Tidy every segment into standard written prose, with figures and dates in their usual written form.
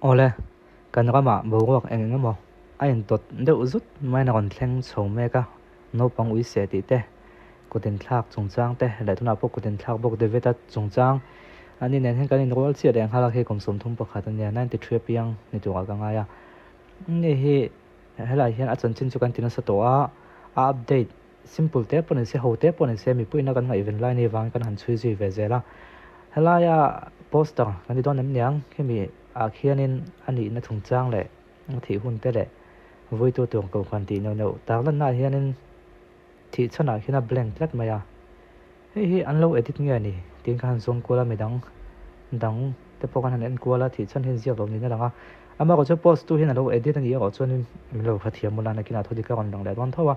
Ole, kan rama buruak engengamo. Ayin tot de uzut mai na kon thleng chhom meka. No pang ui se ti te. Kutin thlak chungchang te le tuna po kutin thlak bok de veta chungchang. Ani nen hen kanin rol chia deng halak he kom som thum pakhat ania 93 piang ni tunga ka ngaya. Ni hi helai hian achan chin chu kan tin sa to a update simple te pon se ho te pon se mi puina kan ngai ven lai ni wang kan han chui ji ve zela. Helaya poster kan di don nem nyang khemi a khianin ani na thungchang le thi hun te le voi tu tuang ko khan ti no no ta lan na hianin thi chana khina blank lat maya hi anlo edit nge ni tin khan zong kola medang dang te pokan han en kola thi chan hin zia lo ni na langa ama ko che post tu hin alo edit ani ko chuanin milo khathiam mula na kina thodi ka kon dang le don thowa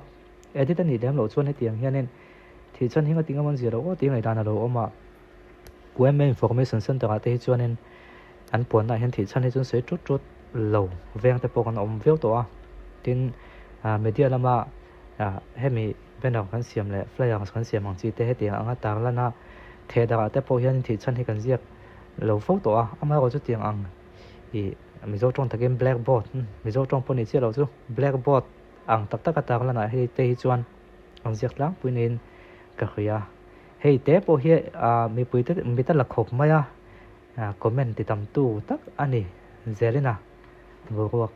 edit ani dem lo chuan he tiang hianin thi chan hinga tinga mon zia lo o tingai dan alo oma QM information center ate chuanin an pon na hen thi chan he chun se trut trut lo veng te pokan om veo to a tin media lama hemi benok kan siam le flyer kan siam ang chi te he ti anga tar lana the da te po hian thi chan he kan ziak lo fo to a ama ko chu tiang ang i mi zo tong takin blackboard mi zo tong pon ni che lo chu blackboard ang tak tak tar lana he te hi chuan ang ziak lang puinin ka khia hei te po hi mi pui te mi ta la khop maya comment ti tam tu tak ani zelena vô ko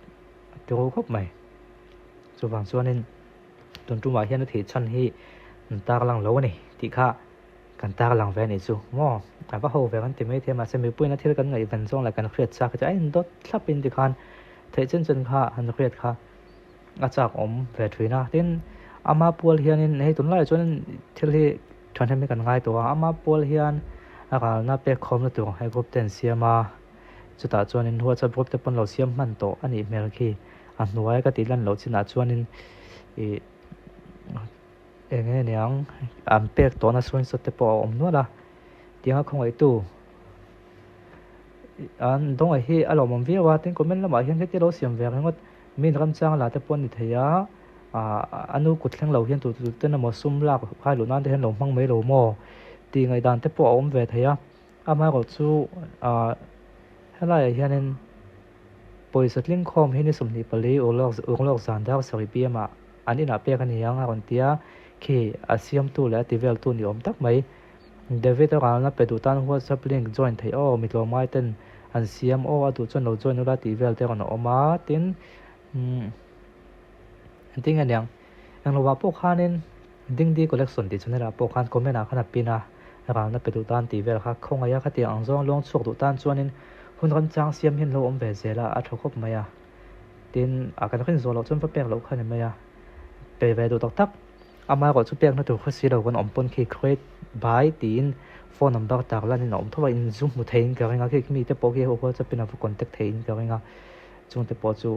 tu khop mai chu wang chuanin tun tu ma hian thi chan hi ta lang lo ni ti kha kan ta lang ve ni chu mo ta ba ho ve kan ti mai the ma se mi pui na thil kan ngai van zong la kan khriat cha ka ai dot thlapin ti khan thei chen chen kha han khriat kha a chak om ve thuina tin ama pol hianin hei tun lai chuan thil hi thon hem kan ngai to ama pol hian aka na pe khom na tu hai gop ten siama chuta chuanin huwa cha gop te pon lo siam man to ani mel khi a hnuai ka ti lan lo china chuanin e enge niang am pek to na swin sot te po om no la tinga khong ai tu an dong ai hi alo mom viwa tin comment lama hian heti lo siam ve ngot min ram chang la te pon ni theya anu kutleng lo hian tu te na mo sum la khai lu nan te hen lo mang mai lo mo ti ngai dan te po om ve theya ama ko chu helai hianin poisatling khom hini sumni pali ulok zan da sari pma anina pe kan yang on tia khi asiam tu la tivel tu ni om tak mai david ra na pe du tan whatsapp link join thei o mitlo mai ten an siam o atu chon lo join la tivel te kon oma tin ting anyang ang lo wa po khanin ding di collection ti chunera po khan comment a khana pina ra na pe du tan tivel kha khonga ya khati ang zong long chok du tan chuanin hun ran chang siam hin lo om ve zela a thokop maya tin a kan khin zo lo chon pa pek lo khan maya pe ve do tak tak ama ko chu pek na tu khasi lo kon om pon khi create by tin phone number tak lan in om thowa in zoom mu thein ka nga khi mi te po ki ho cha pina fu contact thein ka nga chung te po chu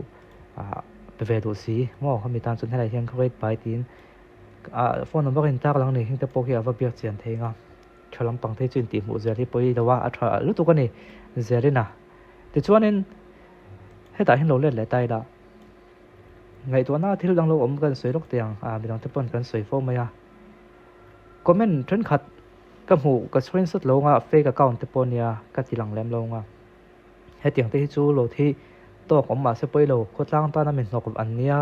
pe ve do si mo khami tan chun helai hian create by tin phone number in tak lang ni hin te po ki ava biak chian thei nga thalam pang thei chin ti mu zeli poi dawa athra lu tu ka ni zerina ti chuanin heta hin lo le le tai da ngai to na thil dang lo om kan soi rok tiang bidang te pon kan soi fo maya comment thren khat ka mu ka screenshot lo nga fake account te pon ya ka tilang lem lo nga hetiang te chu lo thi to kom ma se poi lo khotlang ta na min nok an nia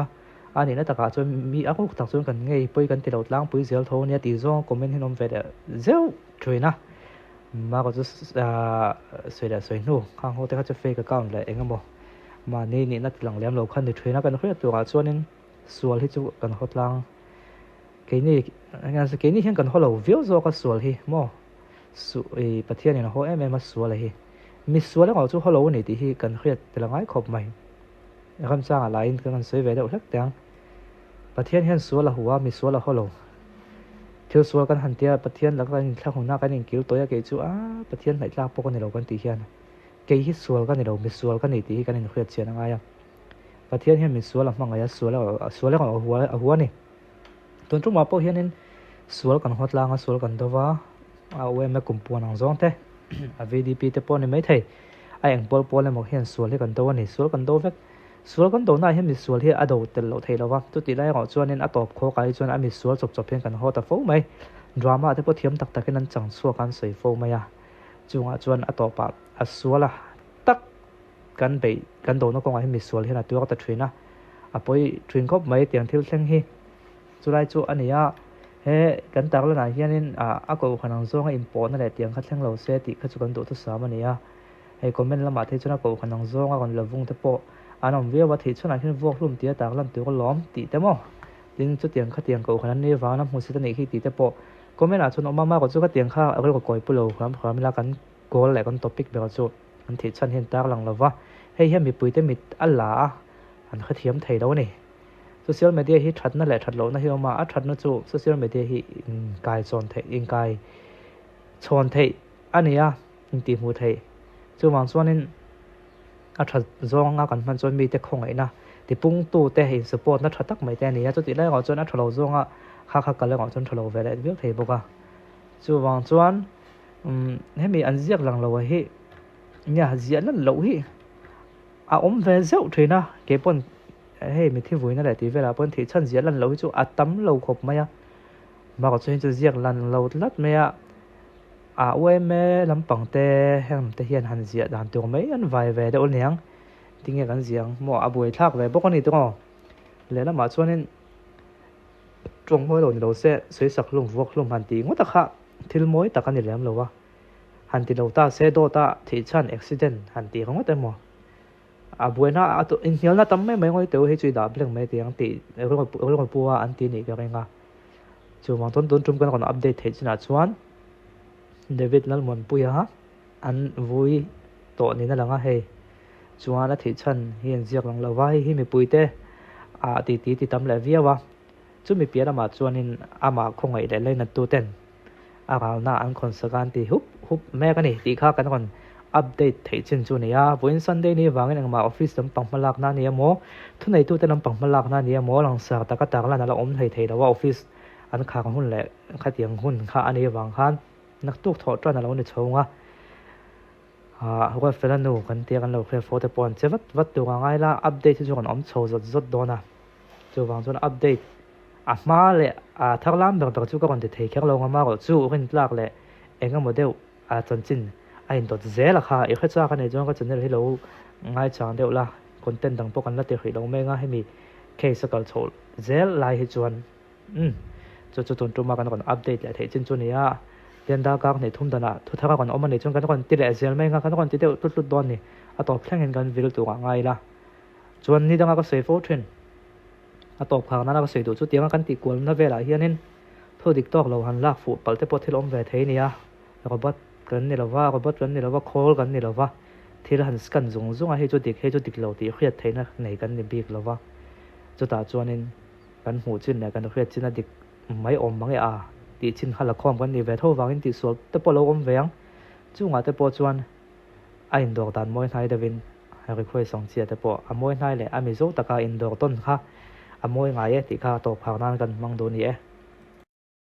ani na taka chu mi a ko tak chu kan ngei poi kan ti lo tlang pui zel tho nia ti zo comment hin om ve de zeu thuina ma ko chu soi nu khang ho te ka chu fake account le engamo ma ni na tilang lem lo khan ni thuina kan khria tu ga chuanin sual hi chu kan hotlang ke ni anga se ke ni hian kan holo view zo ka sual hi mo su e pathian in ho em sual hi mi sual ga chu holo ni ti hi kan khria tilangai khop mai ram cha lain kan soi ve de ulak tang pathian hian sual huwa mi sual holo thil sual kan han tia pathian la kan thla huna kan in kil toya ke chu pathian lai tla po kan ni lo kan ti hian ke hi sual kan ni lo mi sual kan ni ti kan in khria chian anga ya pathian hian mi sual ma nga ya sual ga huwa ni tun tu ma po hian in sual kan hotlang sual kan dawa we me kumpuan ang zong te vdp te po ni mai thei ai ang pol pol le mo hian sual hi kan dawa ni sual kan do vek sual kan do na hian mi sual hi ado tel lo thei lawa tu ti lai ro chuanin atop kho kai chuan ami sual chop chop hian kan hota fo mai drama te po thiam tak takin an chang suak kan soi fo maya chunga chuan atopa suala tak kan be kan do na ko ngai mi sual hena tu ta thina apoi thrin khop mai tiang thil thleng hi chulai chu ania he kan tak la na hianin a ko khanang zonga import na le tiang kha thleng lo se ti kha chu kan do tu sa mania he comment lama the chuna ko khanang zonga kon lovung te po anom via wa thi chuna hin vok hlum tia tak lam tu ko lom ti te mo tin chu tiang kha tiang ko khanan ni wa na mu si ta nei hi ti te po comment a chun oma ma ko chu ka tiang kha a ko koi pulo kham la kan gol le kan topic be chu an thi chan hin tak lang lawa hei he mi pui te mit alla an kha thiam thei do ni social media hi that na le that lo na hi ma a that na chu social media hi kai chon thei in kai chon thei ania in ti mu thei chu wang chuanin a that zonga kan man chon mi te khong ai na ti pung tu te hi support na that tak mai te ni chu ti lai ngo chon a thalo zonga kha ka le ngo chon thalo ve le bi thei boka chu wang chuan he mi an ziak lang lo hi nya zian lan lo hi a ve zeu thina ke pon he mi thi voina la ti vela pon thi chan zian lan lo chu atam lo khop maya ma ko chen chu ziak lan lo lat me a we me lampang te hem te hian han zia dan tu mai an vai ve de ol niang tinge kan ziang mo a boi thak ve bok ani to le la ma chuanin trong hoi lo ni lo se soi sak lung vok lum han ti ngota kha thil moi takani lem lo wa han ti lo ta se do ta thi chan accident han ti ngota mo a buena a to in hial na tam mai mai ngoi te he chui da bleng mai tiang ti ro puwa an ti ni ka renga chu mang ton tum kan kon update the china chuan David lalmon puya an vui to ni na langa he chuan a thi chan hian ziak lang lawai hi mi puite a ti tam le viawa chu mi pia ma chuanin ama khongai le le na tu ten a gal na an kon sagan ti hup me ka ni ti kha kan kon update thei chen chu nia voin sunday ni wangin ang ma office lam pangmalak na ni mo thunei tu te lam pangmalak na ni mo lang sa ta ka tak la na la om thei da wa office an kha ka hun le kha tiang hun kha ani wang khan nak tuk tho tra na lo ni chonga wa fela no kan te kan lo khe photo pon che wat tu nga ngai la update chu kan om chho zot do na chu wang chon update a ma le a thaklam ber chu ka kon te thei khang lo nga ma ko chu rin tlak le enga model a chon chin ai dot zela kha e khacha ka ne jong ka channel hello ngai chang deu la content dang po kan la te khri lo me nga hemi case kal chol zel lai hi chuan chu ton ma kan kon update la thei chin chu nia den da ka ne thum dana thu thaka kon omani chung kan kon ti le zel me nga kan kon ti deu tut don ni a to thleng en kan vil tu nga ngai la chuan ni danga ka sei fo thren a to phang na ka sei tu chu tianga kan ti kol na vela hianin tho dik tok lo han lak fu palte po thil om ve thei nia robot kan ni lawa robot kan ni lawa khol kan ni lawa thil han scan zung a he chu dik lo ti khriat theina nei kan ni bik lawa chu ta chuanin kan hu chin ne kan khriat chin a dik mai om mangi a ti chin khala khom kan ni ve tho wangin ti sol te po lo om veng chunga te po chuan a in dor dan moi nai devin ha ri khoi song chia te po a moi nai le a mi zo taka in dor ton kha a moi ngai e ti kha to phang nan kan mang do ni e